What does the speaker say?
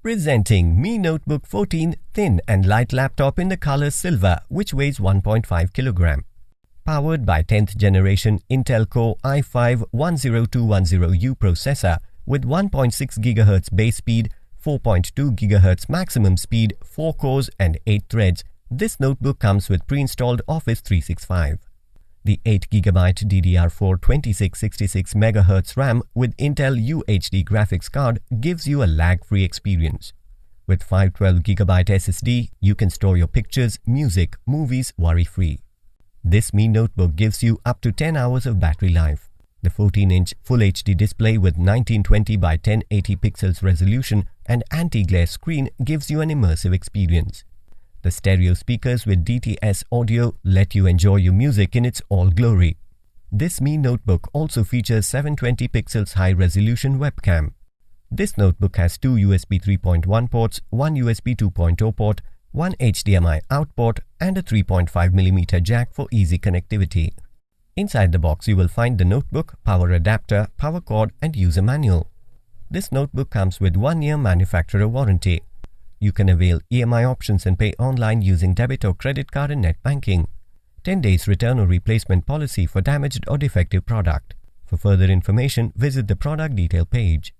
Presenting Mi Notebook 14 thin and light laptop in the color silver, which weighs 1.5 kg. Powered by 10th generation Intel Core i5-10210U processor with 1.6 GHz base speed, 4.2 GHz maximum speed, 4 cores and 8 threads, this notebook comes with pre-installed Office 365. The 8GB DDR4 2666 MHz RAM with Intel UHD graphics card gives you a lag-free experience. With 512GB SSD, you can store your pictures, music, movies worry-free. This Mi Notebook gives you up to 10 hours of battery life. The 14-inch Full HD display with 1920 by 1080 pixels resolution and anti-glare screen gives you an immersive experience. The stereo speakers with DTS audio let you enjoy your music in its all glory. This Mi Notebook also features 720 pixels high-resolution webcam. This notebook has 2 USB 3.1 ports, 1 USB 2.0 port, 1 HDMI out port and a 3.5mm jack for easy connectivity. Inside the box you will find the notebook, power adapter, power cord and user manual. This notebook comes with 1-year manufacturer warranty. You can avail EMI options and pay online using debit or credit card and net banking. 10 days return or replacement policy for damaged or defective product. For further information, visit the product detail page.